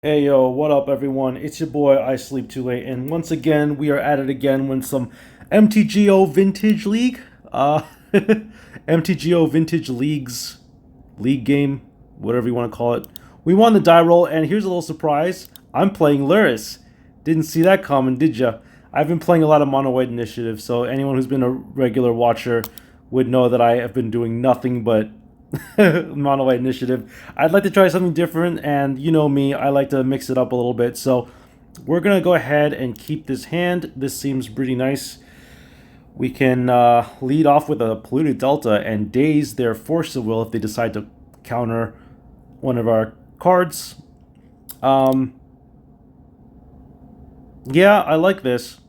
Hey yo, what up everyone? It's your boy I Sleep Too Late, and once again we are at it again with some MTGO Vintage League. Uh MTGO Vintage Leagues League game, whatever you want to call it. We won the die roll, and here's a little surprise. I'm playing Lurrus. Didn't see that coming, did ya? I've been playing a lot of Mono White Initiative, so anyone who's been a regular watcher would know that I have been doing nothing but Mono White Initiative. I'd like to try something different, and you know me, I like to mix it up a little bit. So we're gonna go ahead and keep this hand. This seems pretty nice. We can lead off with a Polluted Delta and daze their Force of Will if they decide to counter one of our cards. Um, yeah, I like this.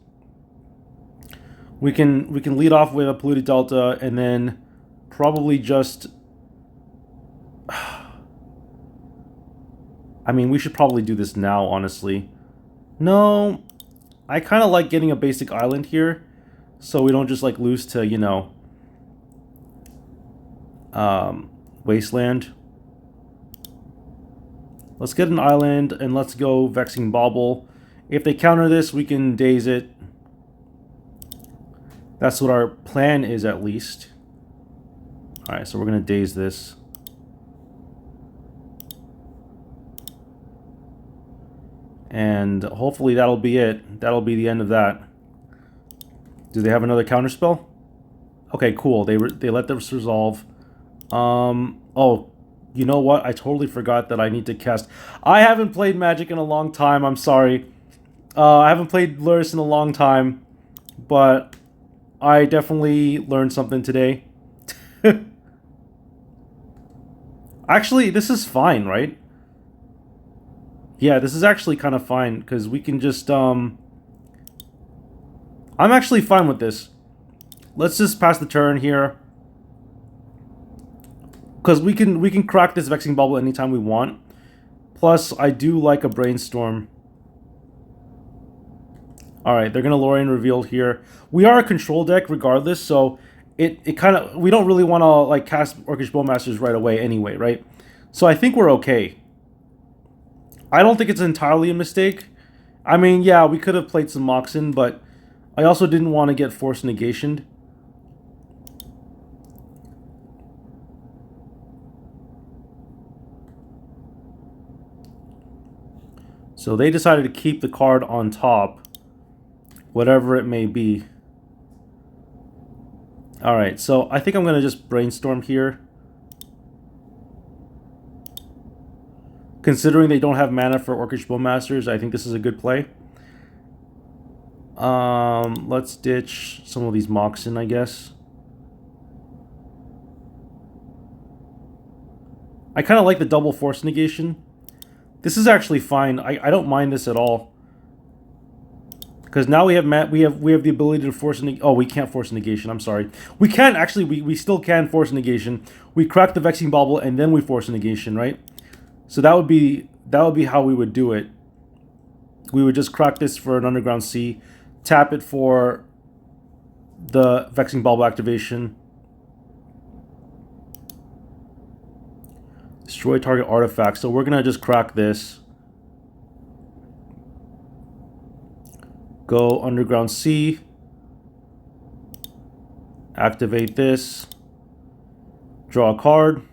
We can lead off with a Polluted Delta and then probably just. I mean, we should probably do this now, honestly. No, I kind of like getting a basic island here, so we don't just like lose to wasteland. Let's get an island and let's go Vexing Bauble. If they counter this, we can daze it. That's what our plan is, at least. All right, so we're gonna daze this. And hopefully that'll be it. That'll be the end of that. Do they have another counterspell? Okay, cool. They let this resolve. Oh, you know what? I totally forgot that I need to cast. I haven't played Magic in a long time. I'm sorry. I haven't played Lurrus in a long time, but I definitely learned something today. Actually, this is fine, right? Yeah, this is actually kind of fine because we can just I'm actually fine with this. Let's just pass the turn here because we can crack this Vexing Bubble anytime we want. Plus, I do like a Brainstorm. Alright, they're going to Lorien Reveal here. We are a control deck regardless, so it kind of... We don't really want to like cast Orcish Bowmasters right away anyway, right? So I think we're okay. I don't think it's entirely a mistake. I mean, yeah, we could have played some Moxen, but I also didn't want to get Force Negationed. So they decided to keep the card on top, whatever it may be. Alright, so I think I'm going to just Brainstorm here. Considering they don't have mana for Orcish Bowmasters, I think this is a good play. Let's ditch some of these Moxen, I guess. I kind of like the double Force Negation. This is actually fine. I don't mind this at all. Because now we have the ability to force oh, we can't force negation. I'm sorry. We can actually. We still can force negation. We crack the Vexing Bauble and then we force negation, right? So that would be how we would do it. We would just crack this for an Underground Sea, tap it for the Vexing Bauble activation, destroy target artifact. So we're gonna just crack this. Go Underground Sea. Activate this. Draw a card.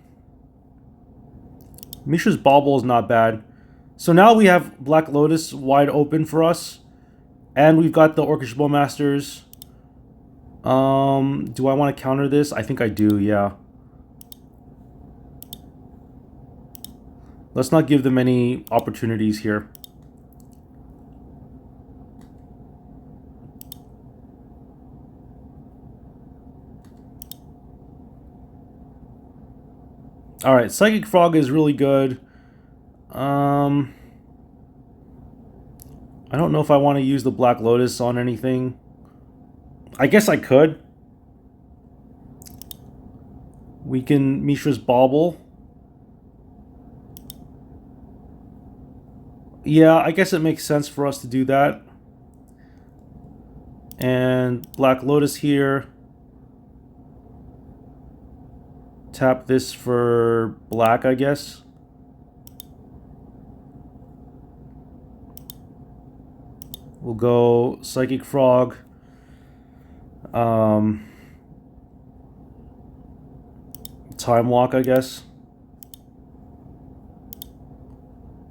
Mishra's Bauble is not bad. So now we have Black Lotus wide open for us. And we've got the Orcish Bowmasters. Do I want to counter this? I think I do, yeah. Let's not give them any opportunities here. Alright, Psychic Frog is really good. I don't know if I want to use the Black Lotus on anything. I guess I could. We can Mishra's Bauble. Yeah, I guess it makes sense for us to do that. And Black Lotus here. Tap this for black, I guess. We'll go Psychic Frog. Time Walk, I guess.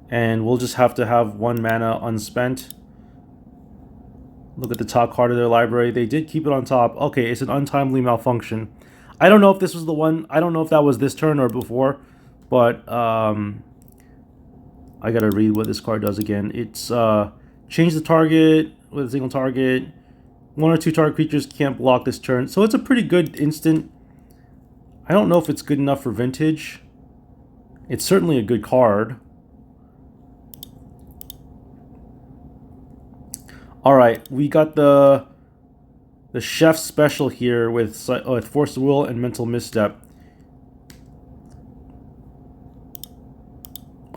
And we'll just have to have 1 mana unspent. Look at the top card of their library. They did keep it on top. Okay, it's an untimely malfunction. I don't know if this was the one. I don't know if that was this turn or before. But I gotta read what this card does again. It's change the target with a single target. 1 or 2 target creatures can't block this turn. So it's a pretty good instant. I don't know if it's good enough for Vintage. It's certainly a good card. Alright, we got the chef special here with Force of Will and Mental Misstep.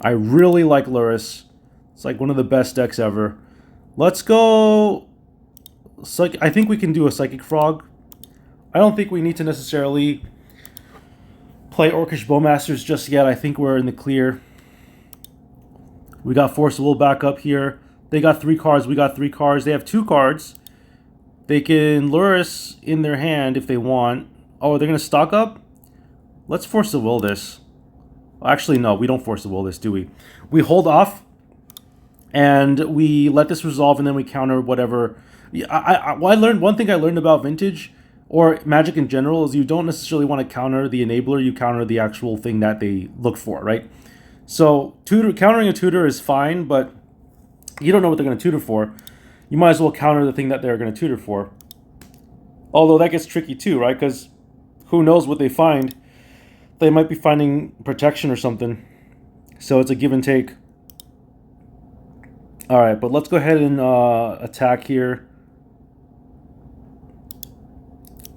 I really like Lurrus. It's like one of the best decks ever. Let's go... I think we can do a Psychic Frog. I don't think we need to necessarily play Orcish Bowmasters just yet. I think we're in the clear. We got Force of Will back up here. They got 3 cards. We got 3 cards. They have 2 cards. They can Lurrus in their hand if they want. Oh, they're going to stock up? Let's Force of Will this. Actually, no, we don't Force of Will this, do we? We hold off, and we let this resolve, and then we counter whatever. I learned one thing I learned about Vintage, or Magic in general, is you don't necessarily want to counter the enabler. You counter the actual thing that they look for, right? So countering a tutor is fine, but you don't know what they're going to tutor for. You might as well counter the thing that they're going to tutor for. Although that gets tricky too, right? Because who knows what they find. They might be finding protection or something. So it's a give and take. Alright, but let's go ahead and attack here.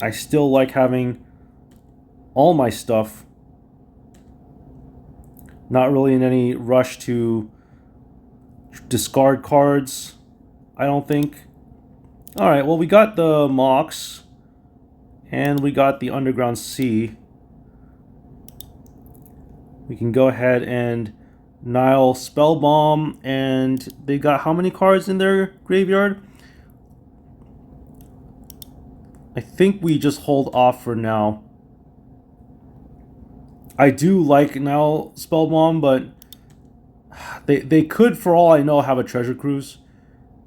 I still like having all my stuff. Not really in any rush to discard cards, I don't think. Alright, well, we got the Mox, and we got the Underground Sea. We can go ahead and Nile Spellbomb, and they got how many cards in their graveyard? I think we just hold off for now. I do like Nile Spellbomb, but they could, for all I know, have a Treasure Cruise.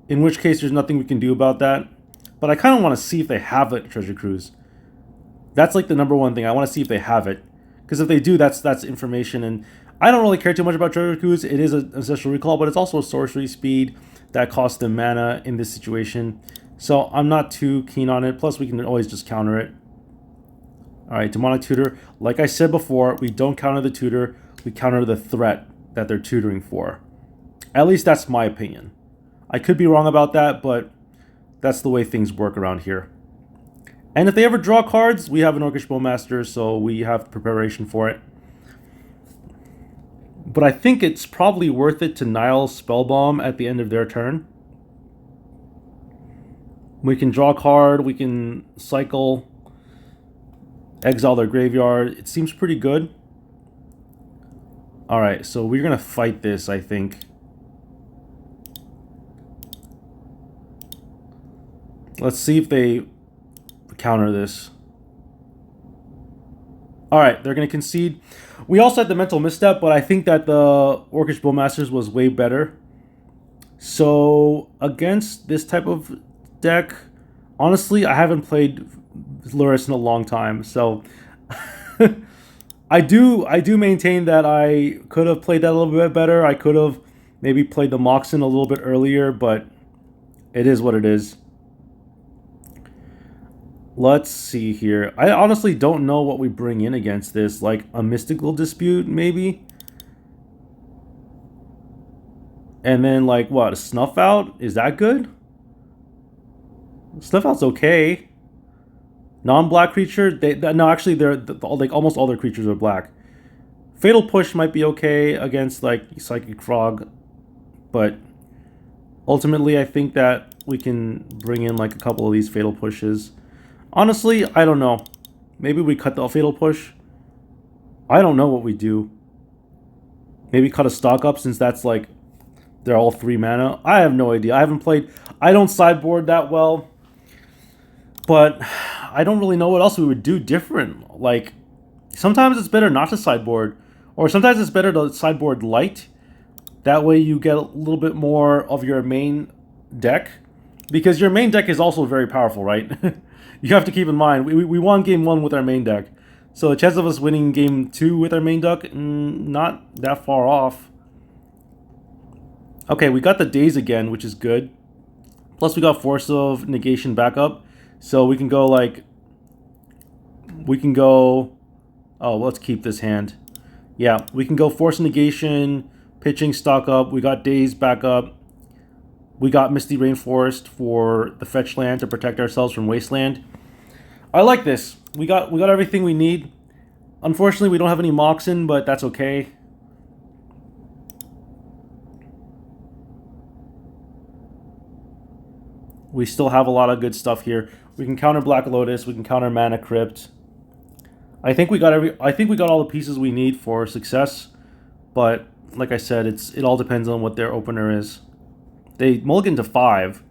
In which case, there's nothing we can do about that. But I kind of want to see if they have a Treasure Cruise. That's like the #1 thing. I want to see if they have it. Because if they do, that's information. And I don't really care too much about Treasure Cruise. It is an Ancestral Recall, but it's also a sorcery speed that costs them mana in this situation. So I'm not too keen on it. Plus, we can always just counter it. Alright, Demonic Tutor. Like I said before, we don't counter the tutor. We counter the threat that they're tutoring for. At least that's my opinion. I could be wrong about that, but that's the way things work around here. And if they ever draw cards, we have an Orcish Bowmaster, so we have preparation for it. But I think it's probably worth it to Nile Spellbomb at the end of their turn. We can draw a card, we can cycle, exile their graveyard. It seems pretty good. Alright, so we're going to fight this, I think. Let's see if they counter this. Alright, they're going to concede. We also had the Mental Misstep, but I think that the Orcish Bowmasters was way better. So, against this type of deck, honestly, I haven't played Lurrus in a long time, so I do maintain that I could have played that a little bit better. I could have maybe played the Moxen a little bit earlier, but it is what it is. Let's see here. I honestly don't know what we bring in against this. Like a Mystical Dispute, maybe? And then, like, what? A Snuff Out? Is that good? Snuff Out's okay. Non-black creature? No, actually, like almost all their creatures are black. Fatal Push might be okay against, like, Psychic Frog. But ultimately, I think that we can bring in, like, a couple of these Fatal Pushes. Honestly, I don't know. Maybe we cut the Fatal Push. I don't know what we do. Maybe cut a stock up, since that's like They're all 3 mana. I have no idea. I haven't played. I don't sideboard that well, but I don't really know what else we would do different. Like, sometimes it's better not to sideboard, or sometimes it's better to sideboard light. That way you get a little bit more of your main deck, because your main deck is also very powerful, right? You have to keep in mind, we won game 1 with our main deck. So the chance of us winning game 2 with our main deck, not that far off. Okay, we got the Daze again, which is good. Plus we got Force of Negation backup. So we can go like... We can go... Oh, let's keep this hand. Yeah, we can go Force of Negation, pitching stock up. We got Daze backup. We got Misty Rainforest for the fetch land to protect ourselves from Wasteland. I like this. We got everything we need. Unfortunately, we don't have any Moxen, but that's okay. We still have a lot of good stuff here. We can counter Black Lotus. We can counter Mana Crypt. I think we got all the pieces we need for success. But like I said, it all depends on what their opener is. They mulligan to 5,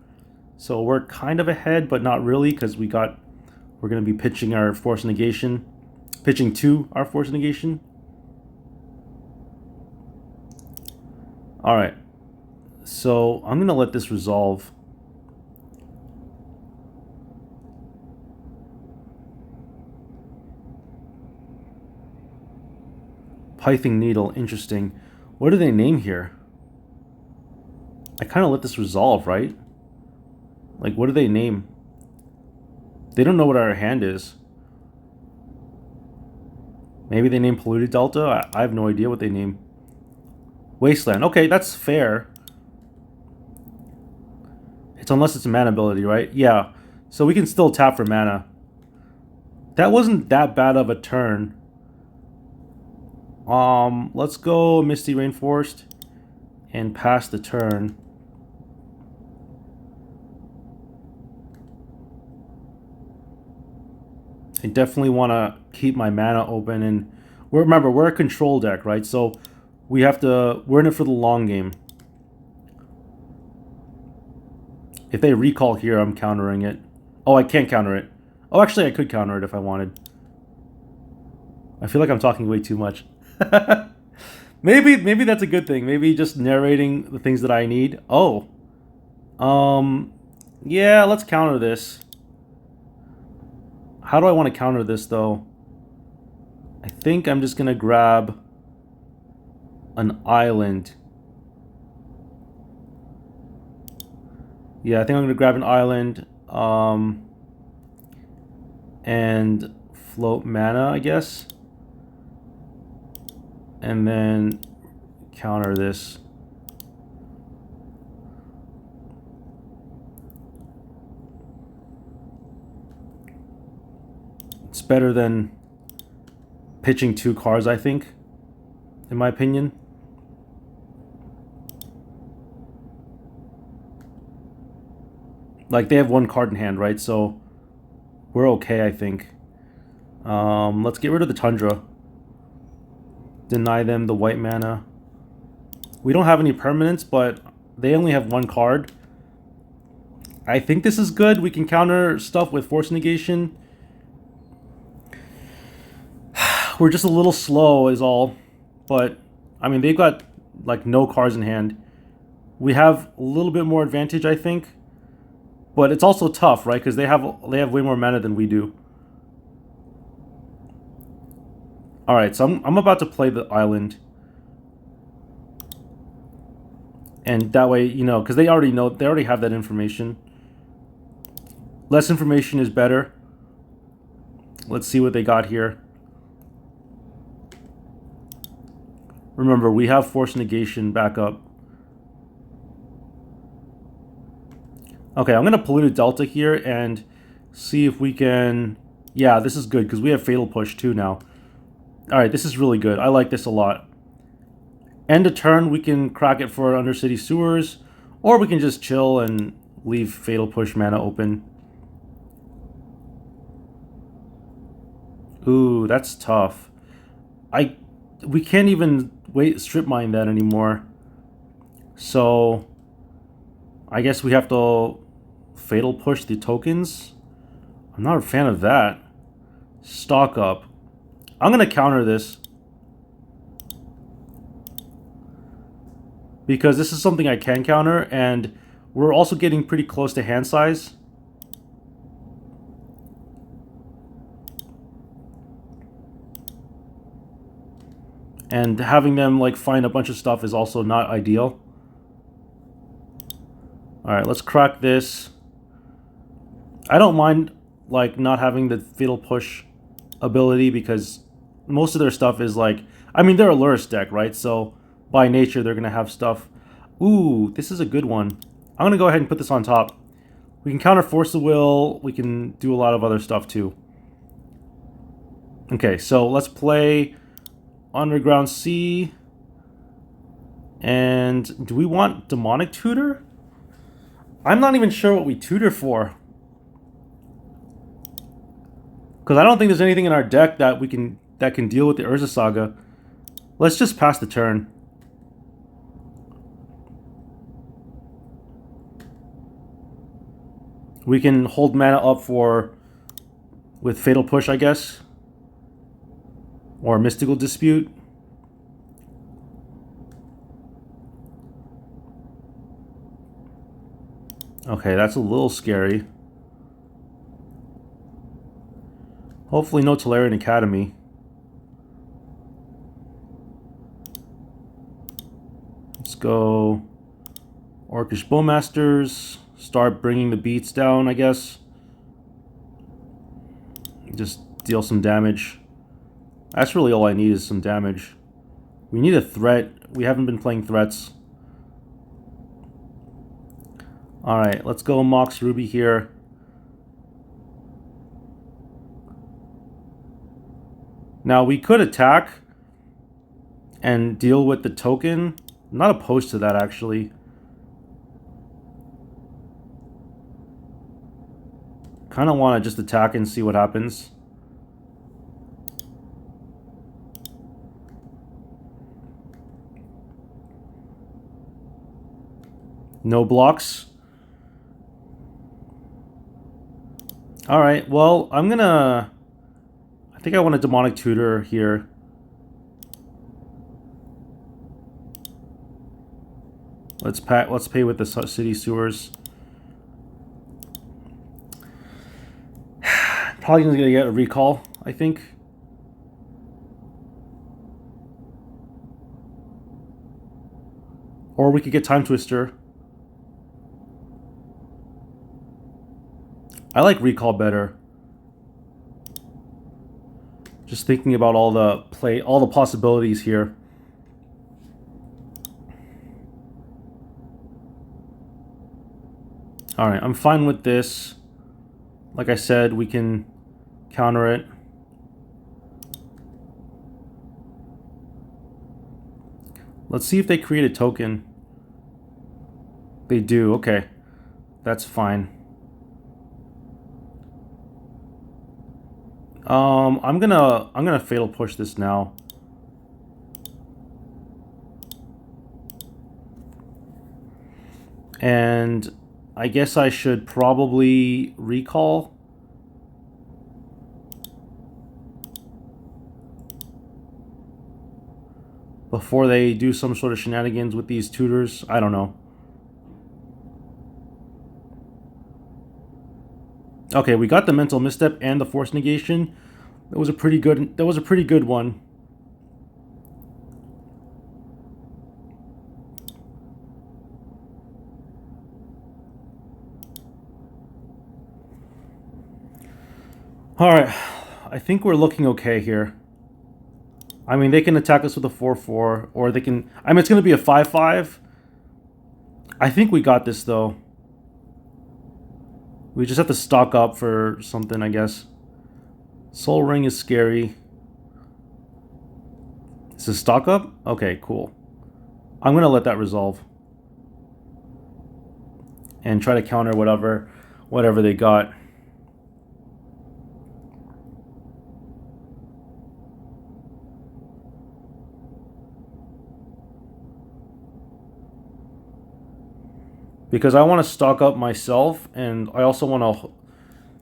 so we're kind of ahead, but not really, because we're going to be pitching our Force Negation, pitching to our Force Negation. All right, so I'm going to let this resolve. Pithing Needle, interesting. What do they name here? I kind of let this resolve, right? Like, what do they name? They don't know what our hand is. Maybe they name Polluted Delta? I have no idea what they name. Wasteland. Okay, that's fair. It's unless it's a mana ability, right? Yeah. So we can still tap for mana. That wasn't that bad of a turn. Let's go Misty Rainforest and pass the turn. I definitely want to keep my mana open, and remember, we're a control deck, right? So we're in it for the long game. If they recall here, I'm countering it. Oh, I can't counter it. Oh, actually, I could counter it if I wanted. I feel like I'm talking way too much. Maybe that's a good thing. Maybe just narrating the things that I need. Oh. Yeah, let's counter this. How do I want to counter this, though? I think I'm just going to grab an island. Yeah, I think I'm going to grab an island. And float mana, I guess. And then counter this. It's better than pitching 2 cards, I think, in my opinion. Like, they have 1 card in hand, right? So we're okay, I think. Let's get rid of the Tundra. Deny them the white mana. We don't have any permanents, but they only have 1 card. I think this is good. We can counter stuff with Force Negation. We're just a little slow is all. But, I mean, they've got, like, no cards in hand. We have a little bit more advantage, I think. But it's also tough, right? Because they have way more mana than we do. Alright, so I'm about to play the island. And that way, you know, because they already have that information. Less information is better. Let's see what they got here. Remember, we have Force Negation backup. Okay, I'm going to Polluted Delta here and see if we can... Yeah, this is good because we have Fatal Push too now. Alright, this is really good. I like this a lot. End a turn, we can crack it for Undercity Sewers, or we can just chill and leave Fatal Push mana open. Ooh, that's tough. We can't even strip mine that anymore. So I guess we have to fatal push the tokens. I'm not a fan of that. Stock up. I'm gonna counter this because this is something I can counter, and we're also getting pretty close to hand size. And having them like find a bunch of stuff is also not ideal. Alright, let's crack this. I don't mind like not having the fatal push ability because most of their stuff is like, I mean, they're a Lurrus deck, right? So by nature they're gonna have stuff. Ooh, this is a good one. I'm gonna go ahead and put this on top. We can counter Force of Will. We can do a lot of other stuff too. Okay, so let's play Underground Sea. And do we want Demonic Tutor? I'm not even sure what we tutor for. Because I don't think there's anything in our deck that can deal with the Urza Saga. Let's just pass the turn. We can hold mana up with Fatal Push, I guess. Or Mystical Dispute. Okay, that's a little scary. Hopefully no Tolarian Academy. Let's go Orcish Bowmasters. Start bringing the beats down, I guess. Just deal some damage. That's really all I need is some damage. We need a threat. We haven't been playing threats. Alright, let's go Mox Ruby here. Now we could attack and deal with the token. I'm not opposed to that actually. Kind of want to just attack and see what happens. No blocks. Alright, well, I think I want a Demonic Tutor here. Let's pay with the city sewers. Probably gonna get a recall, I think. Or we could get Time Twister. I like recall better. Just thinking about all the possibilities here. Alright, I'm fine with this. Like I said, we can counter it. Let's see if they create a token. They do, okay. That's fine. I'm gonna fatal push this now. And I guess I should probably recall. Before they do some sort of shenanigans with these tutors. I don't know. Okay, we got the mental misstep and the force negation. That was a pretty good one. Alright, I think we're looking okay here. I mean, they can attack us with a 4-4, or they can... I mean, it's going to be a 5-5. I think we got this, though. We just have to stock up for something, I guess. Soul Ring is scary. Is this stock up? Okay, cool. I'm going to let that resolve. And try to counter whatever they got. Because I want to stock up myself, and I also want to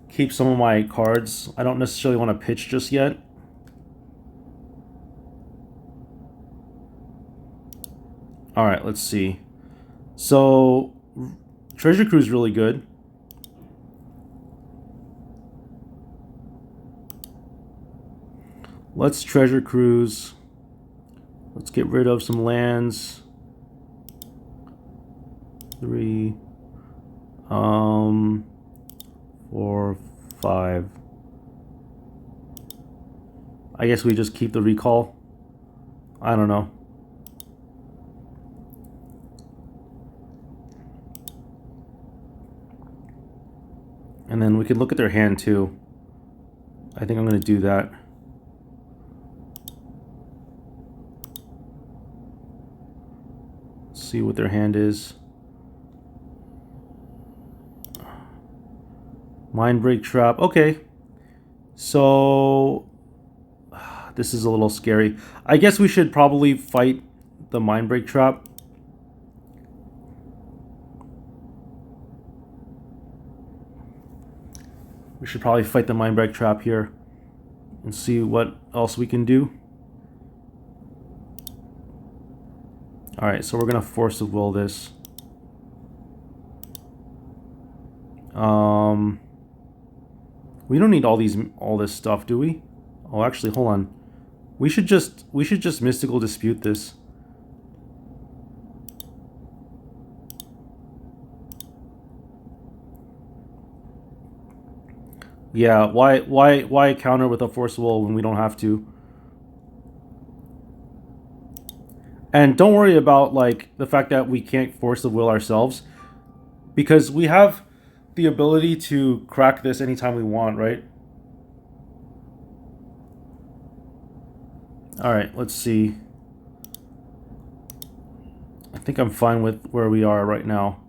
keep some of my cards. I don't necessarily want to pitch just yet. Alright, let's see. So, Treasure Cruise really good. Let's Treasure Cruise. Let's get rid of some lands. 3, 4, 5. I guess we just keep the recall. I don't know. And then we could look at their hand too. I think I'm going to do that. See what their hand is. Mind Break Trap. Okay. So this is a little scary. I guess we should probably fight the Mind Break Trap. We should probably fight the Mind Break Trap here and see what else we can do. Alright, so we're going to Force of Will this. We don't need all this stuff, do we? Oh, actually, hold on. We should just Mystical Dispute this. Yeah, why counter with a Force of Will when we don't have to? And don't worry about like the fact that we can't Force of Will ourselves, because we have the ability to crack this anytime we want, right? Alright, let's see. I think I'm fine with where we are right now.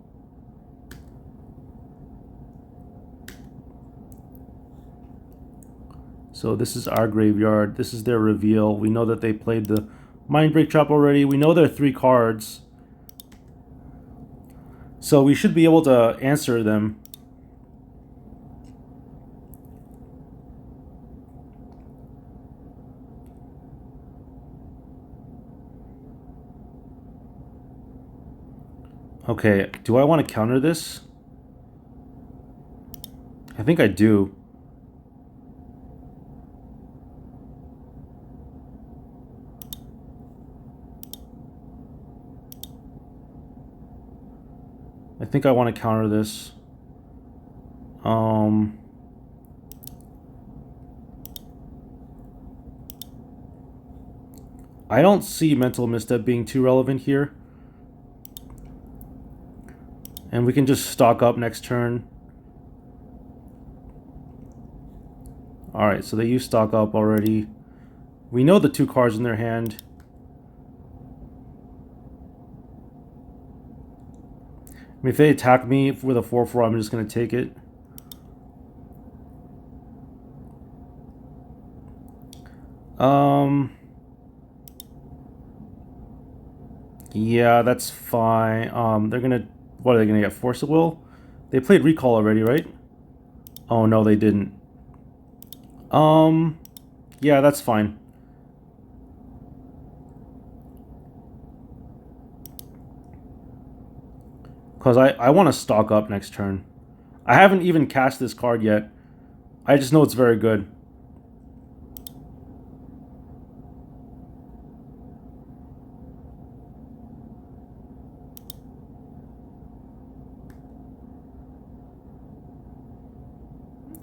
So this is our graveyard. This is their reveal. We know that they played the Mind Break Trap already. We know there are 3 cards. So we should be able to answer them. Okay, do I want to counter this? I think I do. I think I want to counter this. I don't see Mental Misstep being too relevant here. And we can just stock up next turn. Alright, so they use stock up already. We know the 2 cards in their hand. I mean, if they attack me with a 4/4, I'm just going to take it. Yeah, that's fine. They're gonna... What are they gonna get? Force of Will? They played Recall already, right? Oh, no, they didn't. Yeah, that's fine. Because I want to stock up next turn. I haven't even cast this card yet. I just know it's very good.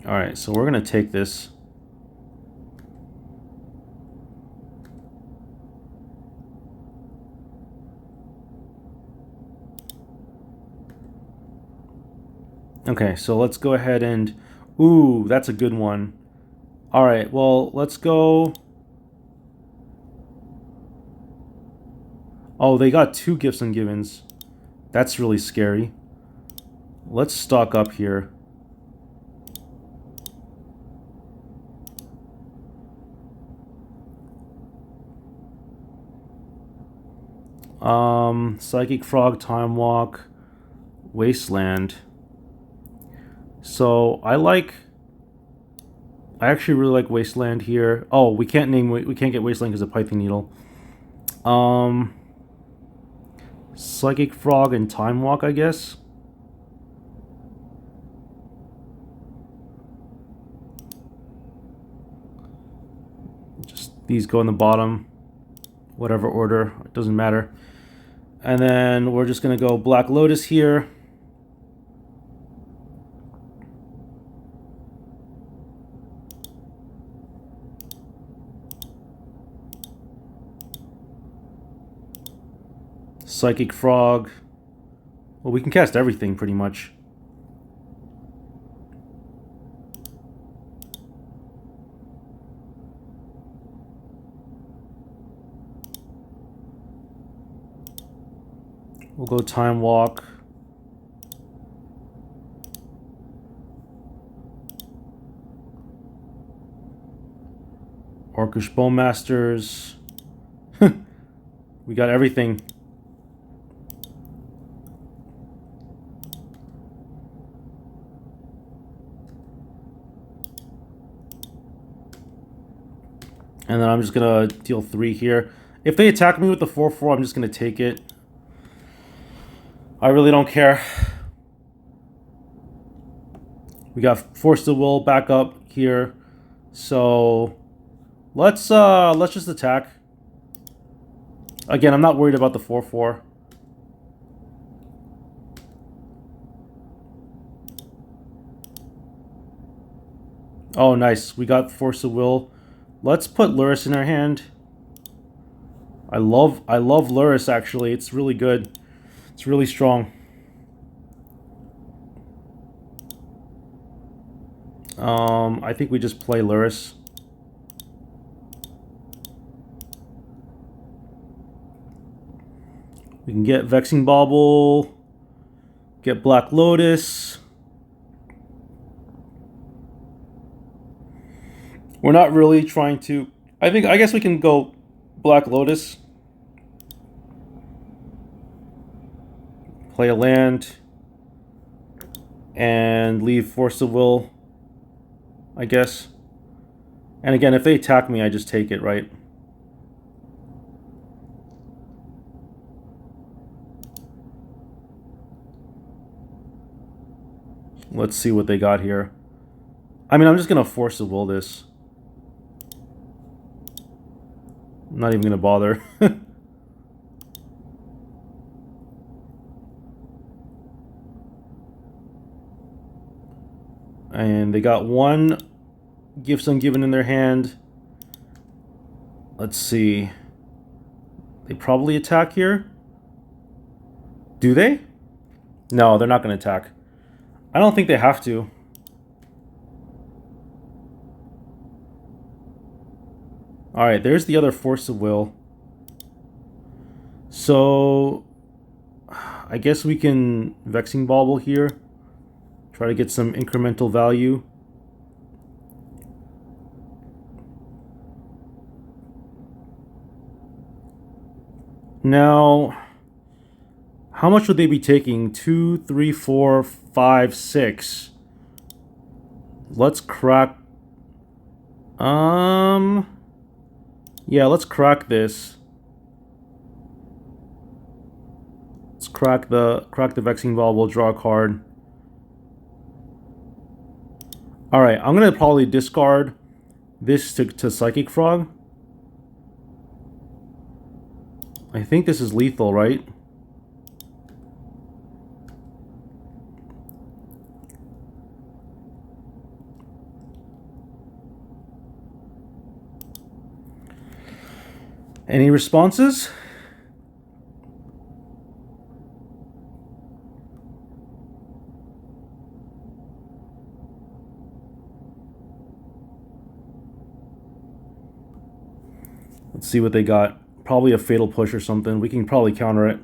Alright, so we're going to take this. Okay, so let's go ahead and... Ooh, that's a good one. Alright, well, let's go... Oh, they got 2 Gifts and Givens. That's really scary. Let's stock up here. Psychic Frog, Time Walk. Wasteland. So I actually really like Wasteland here. Oh, we can't get Wasteland because of Python Needle. Psychic Frog and Time Walk, I guess. Just these go in the bottom, whatever order, it doesn't matter. And then we're just gonna go Black Lotus here. Psychic Frog. Well, we can cast everything pretty much. We'll go Time Walk. Orcish Bowmasters. We got everything. And then I'm just gonna deal 3 here. If they attack me with the 4/4, I'm just gonna take it. I really don't care. We got Force of Will back up here. So let's just attack. Again, I'm not worried about the 4/4. Oh, nice. We got Force of Will. Let's put Lurrus in our hand. I love Lurrus, actually. It's really good. It's really strong. I think we just play Lurrus. We can get Vexing Bauble, get Black Lotus. We're not really trying to... I guess we can go Black Lotus. Play a land. And leave Force of Will, I guess. And again, if they attack me, I just take it, right? Let's see what they got here. I mean, I'm just going to Force of Will this. I'm not even going to bother. And they got one Gifts Ungiven in their hand. Let's see. They probably attack here. Do they? No, they're not going to attack. I don't think they have to. Alright, there's the other Force of Will. So I guess we can Vexing Bauble here. Try to get some incremental value. Now, how much would they be taking? 2, 3, 4, 5, 6. Let's crack... Yeah, let's crack this. Let's crack the Vexing Bauble, draw a card. Alright, I'm gonna probably discard this to Psychic Frog. I think this is lethal, right? Any responses? Let's see what they got. Probably a Fatal Push or something. We can probably counter it.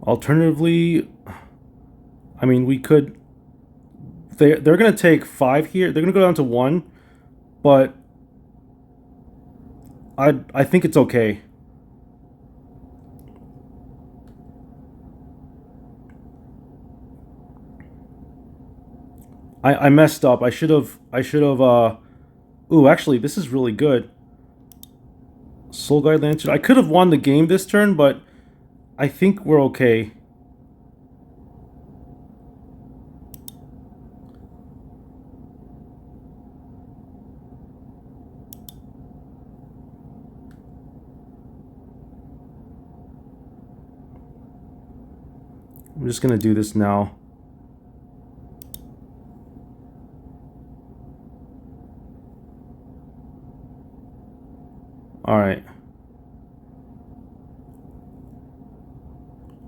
Alternatively, I mean, we could They're gonna take 5 here. They're gonna go down to 1, but I think it's okay. I messed up. I should have ooh, actually this is really good. Soul Guide Lantern. I could have won the game this turn, but I think we're okay. I'm just gonna do this now. Alright.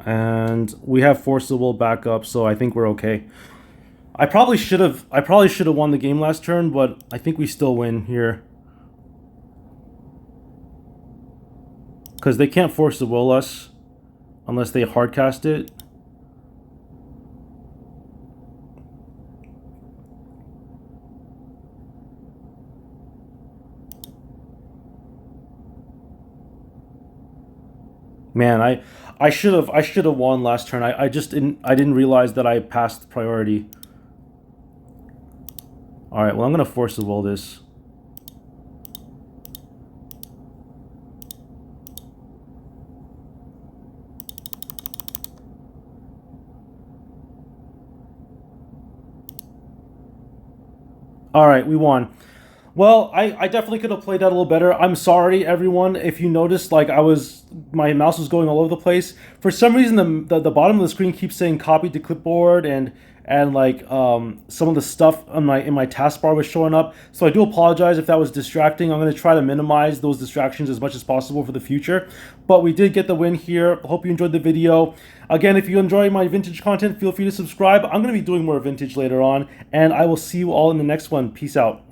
And we have Force of Will back up, so I think we're okay. I probably should have won the game last turn, but I think we still win here. Because they can't Force of Will us unless they hardcast it. Man, I should have won last turn. I just didn't realize that I passed priority. All right, well I'm gonna Force of Will this. All right, we won. Well, I definitely could have played that a little better. I'm sorry, everyone. If you noticed, like my mouse was going all over the place. For some reason, the bottom of the screen keeps saying "copy to clipboard" and like some of the stuff on in my taskbar was showing up. So I do apologize if that was distracting. I'm going to try to minimize those distractions as much as possible for the future. But we did get the win here. Hope you enjoyed the video. Again, if you enjoy my vintage content, feel free to subscribe. I'm going to be doing more vintage later on, and I will see you all in the next one. Peace out.